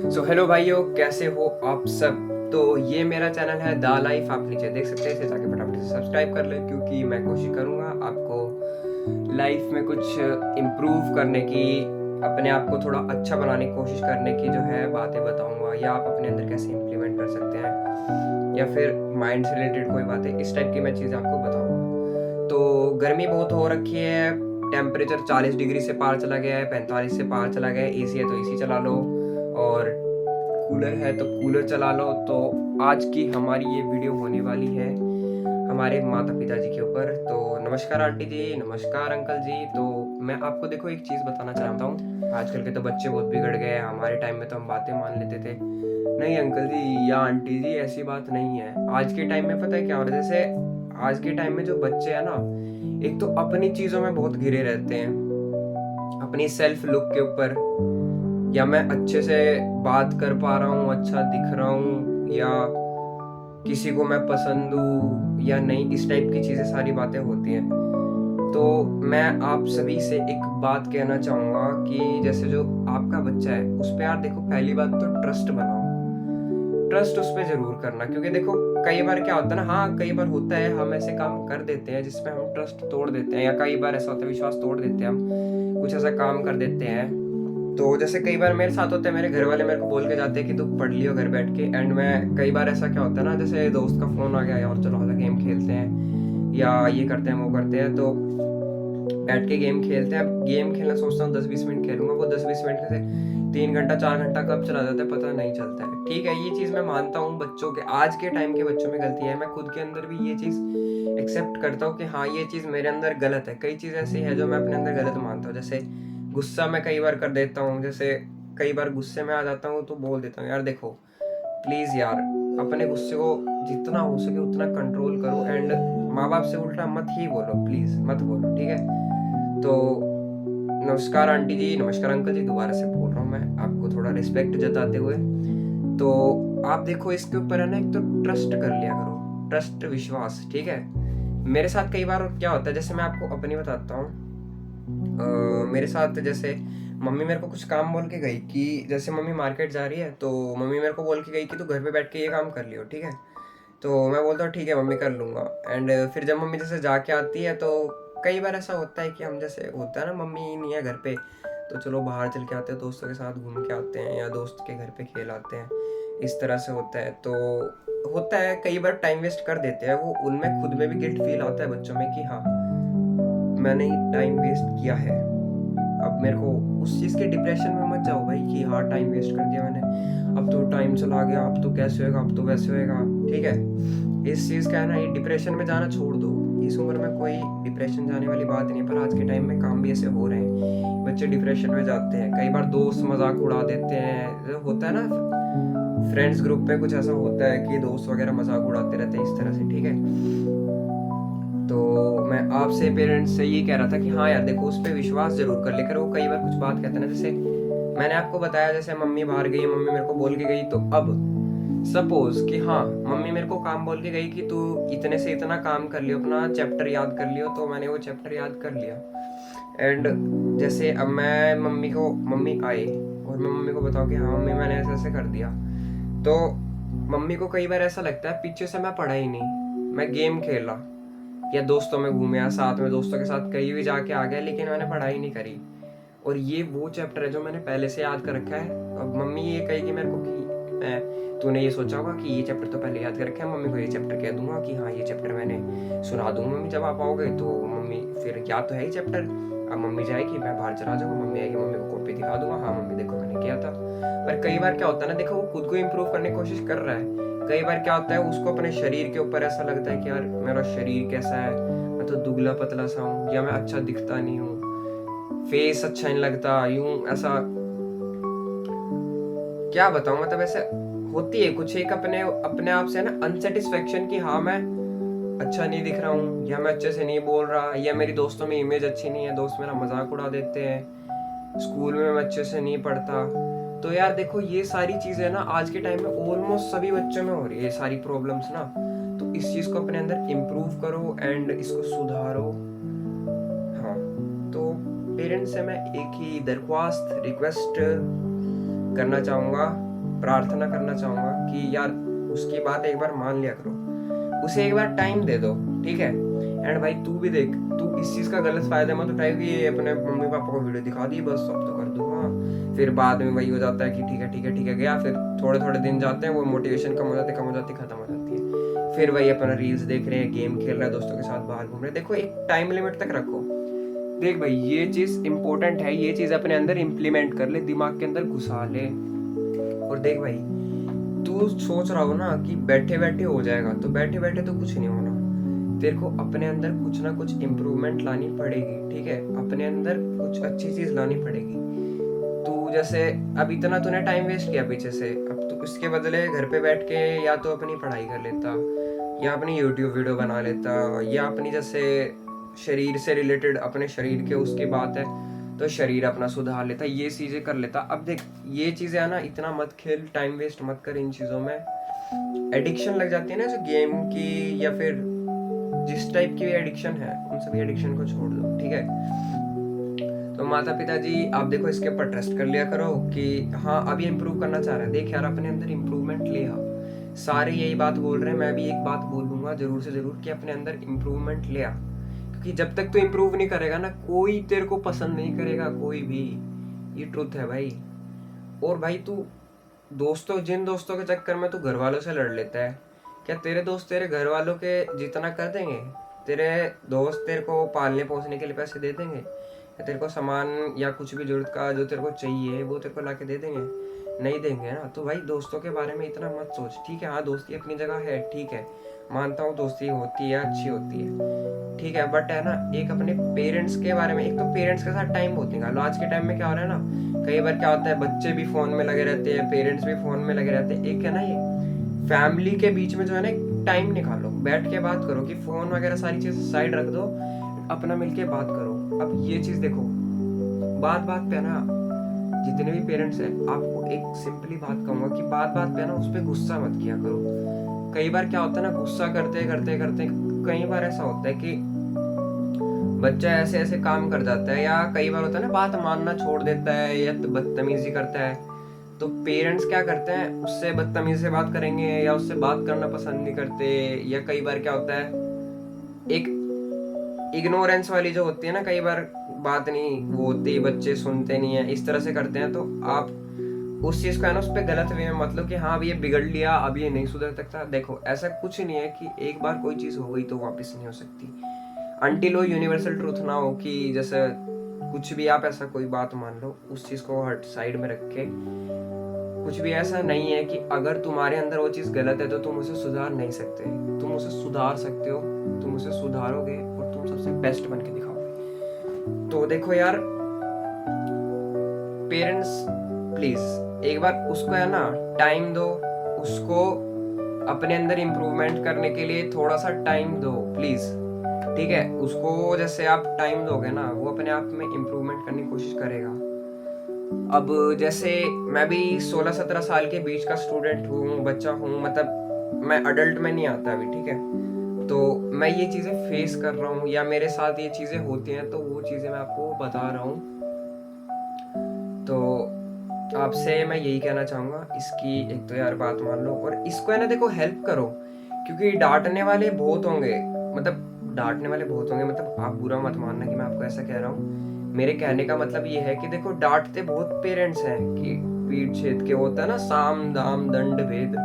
So hello भाइयों, कैसे हो आप सब। तो ये मेरा चैनल है द लाइफ, आप नीचे देख सकते हैं, इसे जाके फटाफट से सब्सक्राइब कर ले, क्योंकि मैं कोशिश करूँगा आपको लाइफ में कुछ इम्प्रूव करने की, अपने आप को थोड़ा अच्छा बनाने की कोशिश करने की जो है बातें बताऊँगा, या आप अपने अंदर कैसे इम्प्लीमेंट कर सकते हैं, या फिर माइंड से रिलेटेड कोई बातें, इस टाइप की मैं चीज़ें आपको बताऊँगा। तो गर्मी बहुत हो रखी है, टेम्परेचर 40 डिग्री से पार चला गया है, 45 से पार चला गया है। एसी है तो एसी चला लो, और कूलर है तो कूलर चला लो। तो आज की हमारी ये वीडियो होने वाली है हमारे माता पिता जी के ऊपर। तो नमस्कार आंटी जी, नमस्कार अंकल जी। तो मैं आपको देखो एक चीज़ बताना चाहता हूँ, आजकल के तो बच्चे बहुत बिगड़ गए हैं। हमारे टाइम में तो हम बातें मान लेते थे। नहीं अंकल जी या आंटी जी, ऐसी बात नहीं है। आज के टाइम में पता है क्या हो रहा है, जैसे आज के टाइम में जो बच्चे हैं ना, एक तो अपनी चीज़ों में बहुत घिरे रहते हैं, अपनी सेल्फ लुक के ऊपर, या मैं अच्छे से बात कर पा रहा हूँ, अच्छा दिख रहा हूँ, या किसी को मैं पसंद हूँ या नहीं, इस टाइप की चीज़ें सारी बातें होती हैं। तो मैं आप सभी से एक बात कहना चाहूँगा कि जैसे जो आपका बच्चा है उस पर यार देखो, पहली बात तो ट्रस्ट बनाओ। ट्रस्ट उस पर ज़रूर करना, क्योंकि देखो कई बार क्या होता है ना, हाँ कई बार होता है हम ऐसे काम कर देते हैं जिसमें हम ट्रस्ट तोड़ देते हैं, या कई बार ऐसा होता है विश्वास तोड़ देते हैं, हम कुछ ऐसा काम कर देते हैं। तो जैसे कई बार मेरे साथ होता है, मेरे घर वाले मेरे को बोल के जाते हैं कि तू पढ़ लियो घर बैठ के, एंड मैं कई बार ऐसा क्या होता है ना, जैसे दोस्त का फ़ोन आ गया, यार चलो आजा गेम खेलते हैं, या ये करते हैं वो करते हैं, तो बैठ के गेम खेलते हैं। अब गेम खेलना सोचता हूँ 10-20 मिनट खेलूंगा, वो 10-20 मिनट से 3 घंटा 4 घंटा कब चला जाता है पता नहीं चलता है। ठीक है, ये चीज़ मैं मानता हूँ, बच्चों के आज के टाइम के बच्चों में गलती है, मैं खुद के अंदर भी ये चीज़ एक्सेप्ट करता हूँ कि हाँ ये चीज़ मेरे अंदर गलत है। कई चीज़ ऐसी है जो मैं अपने अंदर गलत मानता हूँ, जैसे गुस्सा मैं कई बार कर देता हूँ, जैसे कई बार गुस्से में आ जाता हूँ तो बोल देता हूँ, यार देखो प्लीज़ यार, अपने गुस्से को जितना हो सके उतना कंट्रोल करो, एंड माँ बाप से उल्टा मत ही बोलो, प्लीज़ मत बोलो, ठीक है। तो नमस्कार आंटी जी, नमस्कार अंकल जी, दोबारा से बोल रहा हूँ मैं आपको थोड़ा रिस्पेक्ट जताते हुए। तो आप देखो इसके ऊपर है ना, एक तो ट्रस्ट कर लिया करो, ट्रस्ट विश्वास, ठीक है। मेरे साथ कई बार क्या होता है, जैसे मैं आपको अपनी बताता हूँ। मेरे साथ जैसे मम्मी मेरे को कुछ काम बोल के गई कि जैसे मम्मी मार्केट जा रही है, तो मम्मी मेरे को बोल के गई कि तू घर पे बैठ के ये काम कर लियो, ठीक है। तो मैं बोलता हूँ ठीक है मम्मी कर लूँगा। एंड फिर जब मम्मी जैसे जाके आती है, तो कई बार ऐसा होता है कि हम जैसे होता है ना, मम्मी नहीं है घर पे, तो चलो बाहर चल के आते हैं, दोस्तों के साथ घूम के आते हैं, या दोस्त के घर पे खेल आते हैं, इस तरह से होता है। तो होता है कई बार टाइम वेस्ट कर देते हैं, वो उनमें खुद में भी गिल्ट फील आता है बच्चों में कि हाँ मैंने टाइम वेस्ट किया है। अब मेरे को उस चीज़ के डिप्रेशन में मत जाओ भाई कि हाँ टाइम वेस्ट कर दिया मैंने, अब तो टाइम चला गया, अब तो कैसे होएगा, अब तो वैसे होएगा, ठीक है। इस चीज़ का है ना, ये डिप्रेशन में जाना छोड़ दो। इस उम्र में कोई डिप्रेशन जाने वाली बात नहीं है, पर आज के टाइम में काम भी ऐसे हो रहे हैं, बच्चे डिप्रेशन में जाते हैं। कई बार दोस्त मजाक उड़ा देते हैं, जो होता है ना फ्रेंड्स ग्रुप में, कुछ ऐसा होता है कि दोस्त वगैरह मजाक उड़ाते रहते हैं इस तरह से, ठीक है। तो मैं आपसे पेरेंट्स से ये कह रहा था कि हाँ यार देखो, उस पर विश्वास जरूर कर लेकर। वो कई बार कुछ बात कहते हैं ना, जैसे मैंने आपको बताया, जैसे मम्मी बाहर गई, मम्मी मेरे को बोल के गई, तो अब सपोज कि हाँ मम्मी मेरे को काम बोल के गई कि तू इतने से इतना काम कर लियो, अपना चैप्टर याद कर लियो, तो मैंने वो चैप्टर याद कर लिया। एंड जैसे अब मैं मम्मी आए और मैं मम्मी को बताऊँ कि हाँ मम्मी मैंने ऐसे ऐसे कर दिया, तो मम्मी को कई बार ऐसा लगता है पीछे से मैं पढ़ा ही नहीं, मैं गेम खेला, या दोस्तों में घूमे, या साथ में दोस्तों के साथ कहीं भी जाके आ गया, लेकिन मैंने पढ़ाई नहीं करी। और ये वो चैप्टर है जो मैंने पहले से याद कर रखा है। अब मम्मी ये कहेगी मेरे को कि तूने ये सोचा होगा कि ये चैप्टर तो पहले याद कर रखा है, मम्मी को ये चैप्टर कह दूंगा कि हाँ ये चैप्टर मैंने सुना दूंगा मम्मी जब आप आओगे, तो मम्मी फिर याद तो है ही चैप्टर। अब मम्मी जाएगी, मैं बाहर चला जाऊंगा, मम्मी आएगी, मम्मी को कॉपी दिखा दूंगा, हाँ मम्मी देखो मैंने किया था। पर कई बार क्या होता है ना, देखो वो खुद को इम्प्रूव करने की कोशिश कर रहा है। कई बार क्या होता है, उसको अपने शरीर के ऊपर ऐसा लगता है कि यार मेरा शरीर कैसा है, मैं तो दुबला पतला सा हूँ, या मैं अच्छा दिखता नहीं हूँ, फेस अच्छा नहीं लगता, यूं ऐसा क्या बताऊं, मतलब ऐसे होती है कुछ एक अपने अपने आप से ना अनसेटिस्फेक्शन कि हाँ मैं अच्छा नहीं दिख रहा हूँ, या मैं अच्छे से नहीं बोल रहा, या मेरी दोस्तों में इमेज अच्छी नहीं है, दोस्त मेरा मजाक उड़ा देते हैं, स्कूल में मैं अच्छे से नहीं पढ़ता। तो यार देखो ये सारी चीजें ना आज के टाइम में ऑलमोस्ट सभी बच्चों में हो रही है, ये सारी प्रॉब्लम्स ना। तो इस चीज को अपने अंदर इम्प्रूव करो एंड इसको सुधारो। हाँ, तो पेरेंट्स से मैं एक ही दरख्वास्त रिक्वेस्ट करना चाहूँगा प्रार्थना करना चाहूँगा कि यार उसकी बात एक बार मान लिया करो, उसे एक बार टाइम दे दो, ठीक है। एंड भाई तू भी देख, तू इस चीज़ का गलत फायदा मत उठाए कि ये अपने मम्मी पापा को वीडियो दिखा दी बस अब तो कर दूंगा, फिर बाद में वही हो जाता है कि ठीक है ठीक है ठीक है गया, फिर थोड़े थोड़े दिन जाते हैं, वो मोटिवेशन कम हो जाती खत्म हो जाती है, फिर वही अपना रील्स देख रहे हैं, गेम खेल रहे हैं, दोस्तों के साथ बाहर घूम रहे हैं। देखो एक टाइम लिमिट तक रखो। देख भाई ये चीज़ इंपॉर्टेंट है, ये चीज़ अपने अंदर इम्प्लीमेंट कर ले, दिमाग के अंदर घुसा ले। और देख भाई तू सोच रहा हो ना कि बैठे बैठे हो जाएगा, तो बैठे बैठे तो कुछ नहीं होना। तेरे को अपने अंदर कुछ ना कुछ इम्प्रूवमेंट लानी पड़ेगी, ठीक है, अपने अंदर कुछ अच्छी चीज लानी पड़ेगी। तू जैसे अब इतना तूने टाइम वेस्ट किया पीछे से, अब तू इसके बदले घर पे बैठ के या तो अपनी पढ़ाई कर लेता, या अपनी यूट्यूब वीडियो बना लेता, या अपनी जैसे शरीर से रिलेटेड अपने शरीर के उसकी बात है तो शरीर अपना सुधार लेता, ये चीजें कर लेता। अब देख ये चीजें है ना, इतना मत खेल, टाइम वेस्ट मत कर इन चीजों में। एडिक्शन लग जाती है ना, जैसे गेम की या फिर जिस टाइप की भी एडिक्शन है, उन सभी एडिक्शन को छोड़ दो, ठीक है। तो माता पिता जी आप देखो इसके ऊपर ट्रस्ट कर लिया करो कि हाँ अब ये इम्प्रूव करना चाह रहा है, देख यार अपने अंदर इम्प्रूवमेंट ले आ। सारे यही बात बोल रहे हैं, मैं भी एक बात बोलूंगा जरूर से जरूर कि अपने अंदर इम्प्रूवमेंट ले आ, क्योंकि जब तक तू इम्प्रूव नहीं करेगा ना, कोई तेरे को पसंद नहीं करेगा, कोई भी। ये ट्रुथ है भाई। और भाई तू जिन दोस्तों के चक्कर में तू घर वालों से लड़ लेता है, क्या तेरे दोस्त तेरे घर वालों के जितना कर देंगे? तेरे दोस्त तेरे को पालने पोसने के लिए पैसे दे देंगे, या तेरे को सामान या कुछ भी जरूरत का जो तेरे को चाहिए वो तेरे को ला के दे देंगे? नहीं देंगे ना। तो भाई दोस्तों के बारे में इतना मत सोच, ठीक है। हाँ दोस्ती अपनी जगह है, ठीक है, मानता हूँ दोस्ती होती है, अच्छी होती है, ठीक है, बट है ना एक अपने पेरेंट्स के बारे में, एक तो पेरेंट्स के साथ टाइम बहुत निकालो। आज के टाइम में क्या हो रहा है ना, कई बार क्या होता है बच्चे भी फोन में लगे रहते हैं, पेरेंट्स भी फोन में लगे रहते हैं। एक है ना ये फैमिली के बीच में जो है ना टाइम निकालो, बैठ के बात करो, कि फोन वगैरह सारी चीज साइड रख दो, अपना मिलके बात करो। अब ये चीज देखो, बात बात पे ना जितने भी पेरेंट्स हैं, आपको एक सिंपली बात कहूंगा कि बात बात पे ना उस पर गुस्सा मत किया करो। कई बार क्या होता है ना, गुस्सा करते करते करते कई बार ऐसा होता है कि बच्चा ऐसे ऐसे काम कर जाता है, या कई बार होता है ना बात मानना छोड़ देता है या तो बदतमीजी करता है, तो पेरेंट्स क्या करते हैं, उससे बदतमीजी से बात करेंगे या उससे बात करना पसंद नहीं करते। या कई बार क्या होता है, एक इग्नोरेंस वाली जो होती है ना, कई बार बात नहीं वो होती, बच्चे सुनते नहीं है, इस तरह से करते हैं। तो आप उस चीज को है ना उस पर गलत वे में मतलब कि हाँ अब ये बिगड़ लिया, अब ये नहीं सुधर सकता। देखो ऐसा कुछ नहीं है कि एक बार कोई चीज हो गई तो वापस नहीं हो सकती, अनटिल वो यूनिवर्सल ट्रूथ ना हो कि जैसे कुछ भी आप ऐसा कोई बात मान लो, उस चीज को हट साइड में रख के, कुछ भी ऐसा नहीं है कि अगर तुम्हारे अंदर वो चीज गलत है तो तुम उसे सुधार नहीं सकते। तुम उसे सुधार सकते हो, तुम उसे सुधारोगे और तुम सबसे बेस्ट बन के दिखाओगे। तो देखो यार पेरेंट्स प्लीज एक बार उसको है ना टाइम दो, उसको अपने अंदर इम्प्रूवमेंट करने के लिए थोड़ा सा टाइम दो प्लीज, ठीक है। उसको जैसे आप टाइम दोगे ना, वो अपने आप में इम्प्रूवमेंट करने की कोशिश करेगा। अब जैसे मैं भी 16-17 साल के बीच का स्टूडेंट हूँ, बच्चा हूँ, मतलब मैं अडल्ट में नहीं आता अभी, ठीक है। तो मैं ये चीज़ें फेस कर रहा हूँ या मेरे साथ ये चीज़ें होती हैं, तो वो चीज़ें मैं आपको बता रहा हूँ। तो आपसे मैं यही कहना चाहूँगा, इसकी एक तो यार बात मान लो, और इसको है ना देखो हेल्प करो, क्योंकि डांटने वाले बहुत होंगे, मतलब आप बुरा मत मानना कि मैं आपको ऐसा कह रहा हूँ। मेरे कहने का मतलब ये है कि देखो डांटते बहुत पेरेंट्स हैं कि पीठ छेद के, होता है ना साम दाम दंड भेद,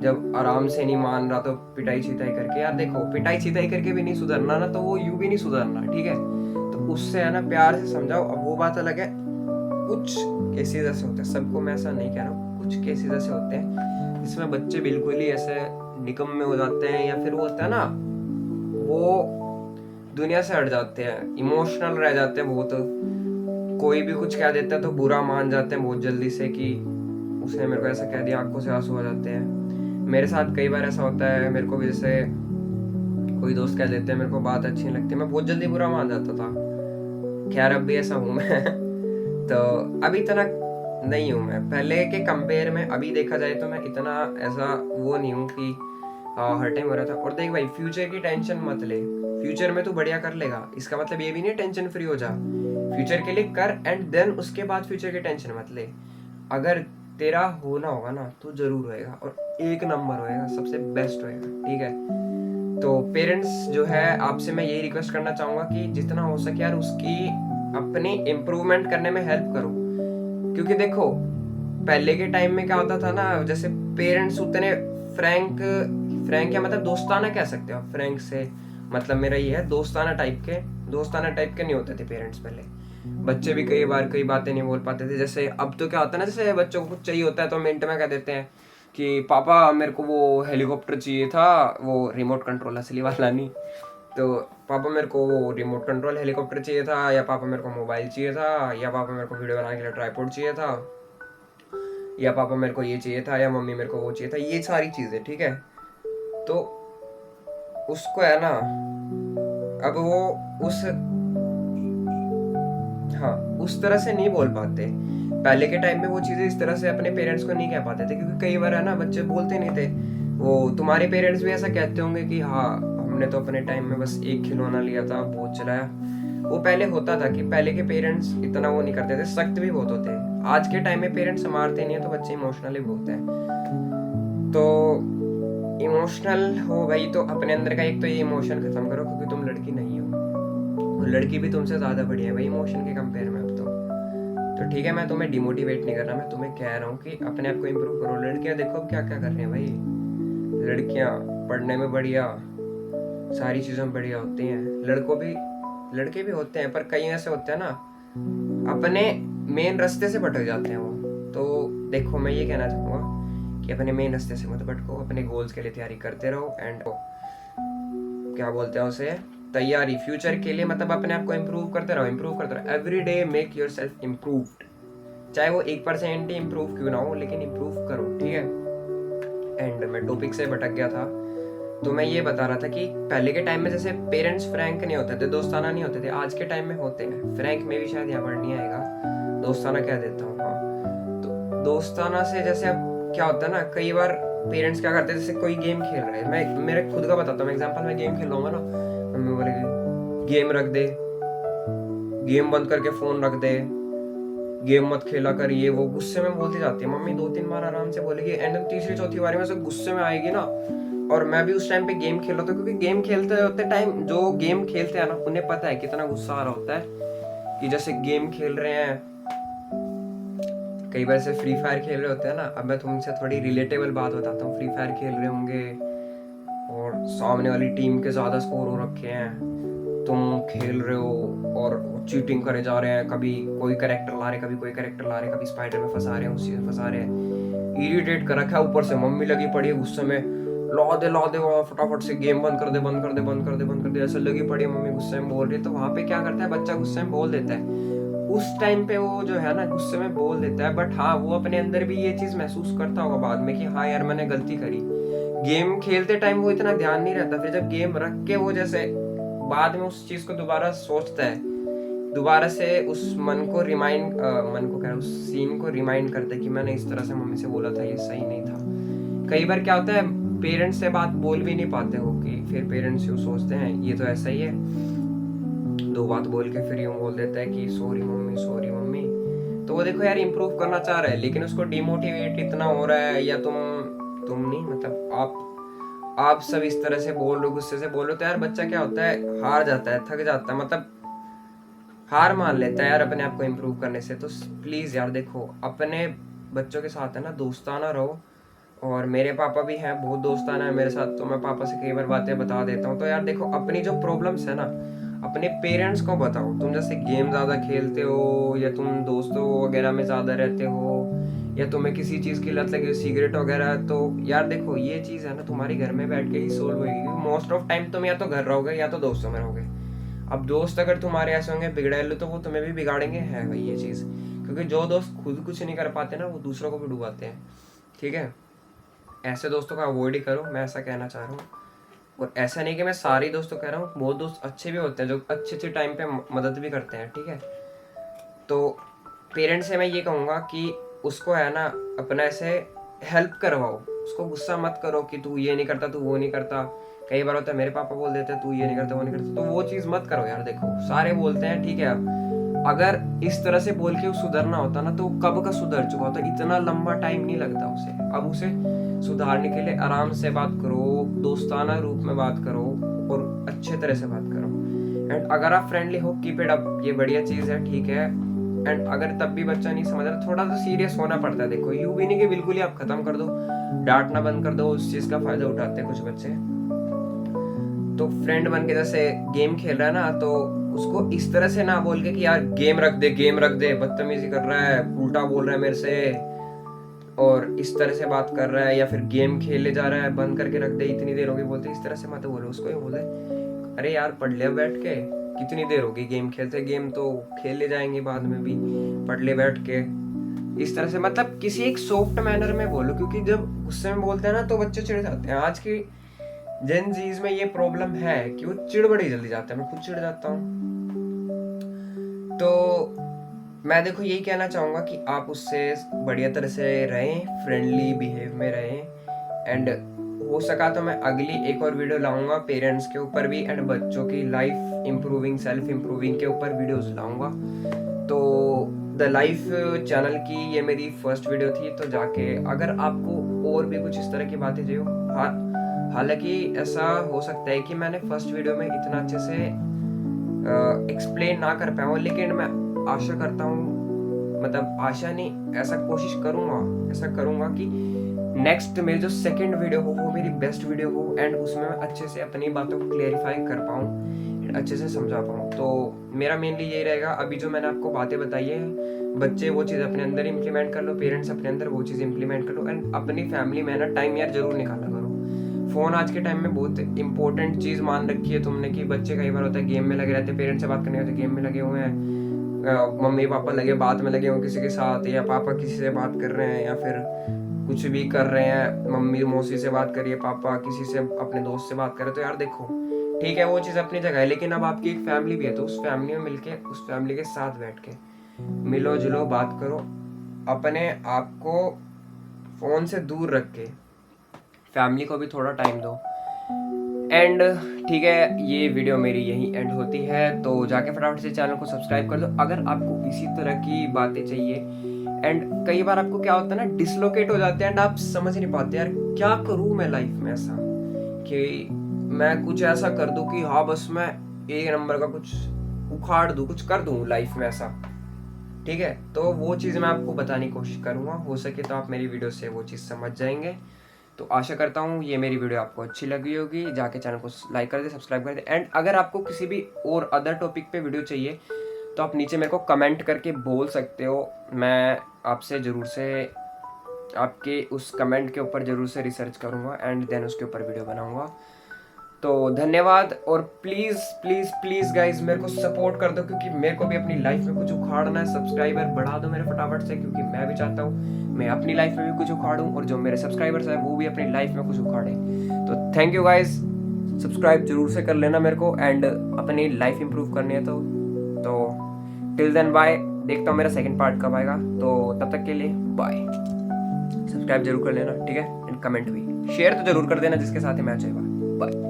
जब आराम से नहीं मान रहा तो पिटाई छिताई करके। यार देखो पिटाई छिताई करके भी नहीं सुधरना ना, तो वो यूं भी नहीं सुधरना, ठीक है। तो उससे है ना प्यार से समझाओ। अब वो बात अलग है, कुछ केसेस ऐसे होते हैं, सबको मैं ऐसा नहीं कह रहा हूँ, कुछ केसेस ऐसे होते हैं जिसमें बच्चे बिल्कुल ही ऐसे निकम्मे हो जाते हैं, या फिर वो होता है ना वो दुनिया से हट जाते हैं, इमोशनल रह जाते हैं बहुत, कोई भी कुछ कह देता है तो बुरा मान जाते हैं बहुत जल्दी से कि उसने मेरे को ऐसा कह दिया, आंखों से आंसू आ जाते हैं। मेरे साथ कई बार ऐसा होता है, मेरे को भी जैसे कोई दोस्त कह देते हैं मेरे को बात अच्छी नहीं लगती, मैं बहुत जल्दी बुरा मान जाता था। खैर अब भी ऐसा हूँ मैं तो अभी इतना नहीं हूँ मैं, पहले के कंपेयर में अभी देखा जाए तो मैं इतना ऐसा वो नहीं हूँ कि हर टाइम हो रहा था। और देख भाई फ्यूचर की टेंशन मत ले, फ्यूचर में तू बढ़िया कर लेगा, इसका मतलब ये भी नहीं टेंशन फ्री हो जा, फ्यूचर के लिए कर एंड देन उसके बाद फ्यूचर की टेंशन मत ले। अगर तेरा होना होगा ना तो जरूर होएगा, और एक नंबर होएगा, सबसे बेस्ट होएगा, ठीक है। तो पेरेंट्स जो है, आपसे मैं यही रिक्वेस्ट करना चाहूँगा कि जितना हो सके यार उसकी अपनी इम्प्रूवमेंट करने में हेल्प करो। क्योंकि देखो पहले के टाइम में क्या होता था ना, जैसे पेरेंट्स उतने फ्रैंक फ्रैंक या मतलब दोस्ताना कह सकते हो, फ्रैंक से मतलब मेरा ये है दोस्ताना टाइप के नहीं होते थे पेरेंट्स पहले। बच्चे भी कई बार कई बातें नहीं बोल पाते थे। जैसे अब तो क्या होता है ना, जैसे बच्चों को कुछ चाहिए होता है तो मिनट में कह देते हैं कि पापा मेरे को वो हेलीकॉप्टर चाहिए था, वो रिमोट कंट्रोल असली वाला नहीं, तो पापा मेरे को वो रिमोट कंट्रोल हेलीकॉप्टर चाहिए था, या पापा मेरे को मोबाइल चाहिए था, या पापा मेरे को वीडियो बनाने के लिए ट्राइपॉड चाहिए था, या पापा मेरे को ये चाहिए था, या मम्मी मेरे को वो चाहिए था, ये सारी चीज़ें, ठीक है। तो उसको है ना, अब वो उस हाँ उस तरह से नहीं बोल पाते। पहले के टाइम में वो चीज़ें इस तरह से अपने पेरेंट्स को नहीं कह पाते थे, क्योंकि कई बार है ना बच्चे बोलते नहीं थे। वो तुम्हारे पेरेंट्स भी ऐसा कहते होंगे कि हाँ हमने तो अपने टाइम में बस एक खिलौना लिया था, बहुत चलाया। वो पहले होता था कि पहले के पेरेंट्स इतना वो नहीं करते थे, सख्त भी बहुत होते। आज के टाइम में पेरेंट्स मारते नहीं है तो बच्चे इमोशनली बहुत हैं। तो इमोशनल हो भाई तो अपने अंदर का एक तो ये इमोशन खत्म करो, क्योंकि तुम लड़की नहीं हो, लड़की भी तुमसे ज़्यादा बढ़िया है भाई इमोशन के कंपेयर में अब तो ठीक है। मैं तुम्हें डिमोटिवेट नहीं कर रहा, मैं तुम्हें कह रहा हूँ कि अपने आप को इम्प्रूव करो। लड़कियाँ देखो अब क्या क्या कर रही हैं भाई, लड़कियाँ पढ़ने में बढ़िया, सारी चीज़ों में बढ़िया होती हैं। लड़के भी होते हैं, पर कई ऐसे होते हैं ना अपने मेन रास्ते से भटक जाते हैं वो। तो देखो मैं ये कहना चाहूँगा कि अपने मेन रास्ते से मत भटको, अपने गोल्स के लिए तैयारी करते रहो, एंड क्या बोलते हैं उसे, तैयारी फ्यूचर के लिए, मतलब अपने आप को इम्प्रूव करते रहो every day, make your self improved. चाहे वो 1% ही इम्प्रूव क्यों ना हो, लेकिन इम्प्रूव करो, ठीक है। एंड मैं टॉपिक से भटक गया था, तो मैं ये बता रहा था कि पहले के टाइम में जैसे पेरेंट्स फ्रैंक नहीं होते थे, दोस्ताना नहीं होते थे, आज के टाइम में होते हैं। फ्रैंक में भी शायद यहाँ पर नहीं आएगा, दोस्ताना कह देता हूँ, हाँ। तो दोस्ताना से जैसे अब क्या होता है ना, कई बार पेरेंट्स क्या करते हैं, जैसे कोई गेम खेल रहे हैं, मैं मेरे खुद का बताता हूँ एग्जाम्पल, मैं गेम खेल रहा हूँ ना, मम्मी बोलेगी गेम रख दे, गेम बंद करके फोन रख दे, गेम मत खेला कर, ये वो गुस्से में बोलती जाती है मम्मी, 2-3 बार आराम से बोलेगी, एंड तीसरी चौथी बारी में से गुस्से में आएगी ना। और मैं भी उस टाइम पे गेम खेल रहा था, क्योंकि गेम खेलते होते टाइम जो गेम खेलते हैं ना उन्हें पता है कितना गुस्सा आ रहा होता है। कि जैसे गेम खेल रहे हैं, कई बार से फ्री फायर खेल रहे होते हैं ना, अब मैं तुमसे थोड़ी रिलेटेबल बात बताता हूँ। फ्री फायर खेल रहे होंगे और सामने वाली टीम के ज़्यादा स्कोर हो रखे हैं, तुम खेल रहे हो और चीटिंग करे जा रहे हैं, कभी कोई कैरेक्टर ला रहे, कभी कोई कैरेक्टर ला रहे, कभी स्पाइडर में फंसा रहे हैं, उसी में फंसा रहे हैं, इरिटेट कर रखा है। ऊपर से मम्मी लगी पड़ी है गुस्से में, ला दे वहाँ फटाफट से गेम बंद कर दे, ऐसे लगी पड़ी है मम्मी गुस्से में बोल रही है। तो वहाँ पे क्या करता है बच्चा, गुस्से में बोल देता है। उस टाइम पे वो जो है ना गुस्से में बोल देता है, बट हाँ वो अपने अंदर भी ये चीज महसूस करता होगा बाद में कि हाँ यार मैंने गलती करी। गेम खेलते टाइम वो इतना ध्यान नहीं रहता, फिर जब गेम रख के वो जैसे बाद में उस चीज को दोबारा सोचता है, दोबारा से उस मन को क्या, उस सीन को रिमाइंड करता है कि मैंने इस तरह से मम्मी से बोला था, ये सही नहीं था। कई बार क्या होता है पेरेंट्स से बात बोल भी नहीं पाते हो, कि फिर पेरेंट्स यूँ सोचते हैं ये तो ऐसा ही है, 2 बात बोल के फिर यूँ बोल देता है कि सॉरी मम्मी। तो वो देखो यार इम्प्रूव करना चाह रहा है, लेकिन उसको डिमोटिवेट इतना हो रहा है, या तुम नहीं, मतलब आप सब इस तरह से बोल रहे हो, गुस्से से बोल रहे हो, तो यार बच्चा क्या होता है, हार जाता है, थक जाता है, मतलब हार मान लेता है यार अपने आप को इम्प्रूव करने से। तो प्लीज़ यार देखो अपने बच्चों के साथ है ना दोस्ताना रहो। और मेरे पापा भी हैं, बहुत दोस्ताना है मेरे साथ, तो मैं पापा से कई बार बातें बता देता हूँ। तो यार देखो अपनी जो प्रॉब्लम्स है ना अपने पेरेंट्स को बताओ। तुम जैसे गेम ज़्यादा खेलते हो, या तुम दोस्तों वगैरह में ज़्यादा रहते हो, या तुम्हें किसी चीज़ की लत लगी सिगरेट वगैरह, तो यार देखो ये चीज़ है ना तुम्हारी घर में बैठ के ही सोल्व होगी, क्योंकि मोस्ट ऑफ टाइम तुम या तो घर रहोगे या तो दोस्तों में रहोगे। अब दोस्त अगर तुम्हारे ऐसे होंगे बिगड़ैल, तो वो तुम्हें भी बिगाड़ेंगे, है भाई ये चीज़। क्योंकि जो दोस्त खुद कुछ नहीं कर पाते ना वो दूसरों को भी डुबाते हैं, ठीक है। ऐसे दोस्तों को अवॉइड ही करो, मैं ऐसा कहना चाह रहा हूँ। और ऐसा नहीं कि मैं सारे दोस्तों कह रहा हूँ, बहुत दोस्त अच्छे भी होते हैं जो अच्छे टाइम पे मदद भी करते हैं, ठीक है। तो पेरेंट्स से मैं ये कहूँगा कि उसको है ना अपना ऐसे हेल्प करवाओ, उसको गुस्सा मत करो कि तू ये नहीं करता, तू वो नहीं करता। कई बार होता है मेरे पापा बोल देते हैं तू ये नहीं करता वो नहीं करता, तो वो चीज़ मत करो यार। देखो सारे बोलते हैं ठीक है, अगर इस तरह से बोल के वो सुधरना होता ना तो कब का सुधर चुका होता, इतना लंबा टाइम नहीं लगता उसे। अब उसे सुधारने के लिए आराम से बात करो, दोस्ताना रूप में बात करो और अच्छे तरह से बात करो। एंड अगर आप फ्रेंडली हो, कीप इट अप, ये बढ़िया चीज़ है, ठीक है। एंड अगर तब भी बच्चा नहीं समझ रहा, थोड़ा सा सीरियस होना पड़ता है। देखो, यूं भी नहीं कि बिल्कुल ही आप खत्म कर दो, डांटना बंद कर दो, उस चीज़ का फायदा उठाते हैं कुछ बच्चे। तो फ्रेंड बन के जैसे गेम खेल रहा है ना, तो उसको इस तरह से ना बोल के कि यार गेम रख दे, बदतमीजी कर रहा है, उल्टा बोल रहा है मेरे से और इस तरह से बात कर रहा है, या फिर गेम खेलने जा रहा है, बंद करके रख दे, इतनी देर होगी, बोलते इस तरह से मत बोलो उसको। ये बोले अरे यार पढ़ ले बैठ के, कितनी देर होगी गेम खेलते, गेम तो खेल ले जाएंगे बाद में भी, पढ़ ले बैठ के। इस तरह से मतलब किसी एक सॉफ्ट मैनर में बोलो, क्योंकि जब गुस्से में बोलते हैं ना तो बच्चे चिढ़ जाते हैं। आज की जेन जीज में ये प्रॉब्लम है कि वो चिढ़ बड़ी जल्दी जाते हैं, मैं खुद चिढ़ जाता हूँ। तो मैं देखो यही कहना चाहूँगा कि आप उससे बढ़िया तरह से रहें, फ्रेंडली बिहेव में रहें। एंड हो सका तो मैं अगली एक और वीडियो लाऊंगा पेरेंट्स के ऊपर भी एंड बच्चों की लाइफ इम्प्रूविंग, सेल्फ इम्प्रूविंग के ऊपर वीडियोस लाऊंगा। तो द लाइफ चैनल की ये मेरी फर्स्ट वीडियो थी। तो जाके अगर आपको और भी कुछ इस तरह की बातें चाहिए, हालांकि ऐसा हो सकता है कि मैंने फर्स्ट वीडियो में इतना अच्छे से एक्सप्लेन ना कर पाया हूँ, लेकिन मैं आशा करता हूँ, मतलब आशा नहीं, ऐसा कोशिश करूँगा, ऐसा करूँगा कि नेक्स्ट मेरी जो सेकंड वीडियो हो वो मेरी बेस्ट वीडियो हो एंड उसमें मैं अच्छे से अपनी बातों को क्लेरिफाई कर पाऊँ, अच्छे से समझा पाऊँ। तो मेरा मेनली यही रहेगा। अभी जो मैंने आपको बातें बताई है, बच्चे वो चीज़ अपने अंदर इम्प्लीमेंट कर लो, पेरेंट्स अपने अंदर वो चीज़ इम्प्लीमेंट कर लो एंड अपनी फैमिली में ना टाइम यार जरूर निकाला करो। फ़ोन आज के टाइम में बहुत इंपॉर्टेंट चीज़ मान रखी है तुमने कि बच्चे कई बार होता है गेम में लगे रहते हैं, पेरेंट्स से बात करने होते गेम में लगे हुए हैं, मम्मी पापा लगे बात में लगे हुए किसी के साथ, या पापा किसी से बात कर रहे हैं, या फिर कुछ भी कर रहे हैं, मम्मी मौसी से बात करिए, पापा किसी से अपने दोस्त से बात करे। तो यार देखो ठीक है वो चीज़ अपनी जगह है, लेकिन अब आपकी एक फैमिली भी है, तो उस फैमिली में मिलके उस फैमिली के साथ बैठ के मिलो जुलो बात करो, अपने आप को फ़ोन से दूर रख के फैमिली को भी थोड़ा टाइम दो। एंड ठीक है, ये वीडियो मेरी यही एंड होती है। तो जाके फटाफट से चैनल को सब्सक्राइब कर दो अगर आपको इसी तरह की बातें चाहिए। एंड कई बार आपको क्या होता है ना, डिसलोकेट हो जाते हैं एंड आप समझ नहीं पाते यार क्या करूँ मैं लाइफ में, ऐसा कि मैं कुछ ऐसा कर दूं कि हाँ बस मैं एक नंबर का कुछ उखाड़ दूं, कुछ कर दूं लाइफ में ऐसा, ठीक है। तो वो चीज़ मैं आपको बताने की कोशिश करूँगा, हो सके तो आप मेरी वीडियो से वो चीज़ समझ जाएंगे। तो आशा करता हूँ ये मेरी वीडियो आपको अच्छी लगी होगी। जाके चैनल को लाइक कर दे, सब्सक्राइब कर दे। एंड अगर आपको किसी भी और अदर टॉपिक पे वीडियो चाहिए तो आप नीचे मेरे को कमेंट करके बोल सकते हो, मैं आपसे ज़रूर से आपके उस कमेंट के ऊपर ज़रूर से रिसर्च करूँगा एंड देन उसके ऊपर वीडियो बनाऊँगा। तो धन्यवाद। और प्लीज़ प्लीज़ प्लीज़ गाइज मेरे को सपोर्ट कर दो, क्योंकि मेरे को भी अपनी लाइफ में कुछ उखाड़ना है। सब्सक्राइबर बढ़ा दो मेरे फटाफट से, क्योंकि मैं भी चाहता हूँ मैं अपनी लाइफ में भी कुछ उखाड़ूँ और जो मेरे सब्सक्राइबर्स हैं वो भी अपनी लाइफ में कुछ उखाड़े। तो थैंक यू गाइज, सब्सक्राइब जरूर से कर लेना मेरे को एंड अपनी लाइफ इंप्रूव करनी है। तो टिल देन बाय, देखता हूँ मेरा सेकंड पार्ट कब आएगा। तो तब तक के लिए बाय, सब्सक्राइब जरूर कर लेना, ठीक है, एंड कमेंट भी, शेयर तो जरूर कर देना जिसके साथ ही मैच आएगा। बाय।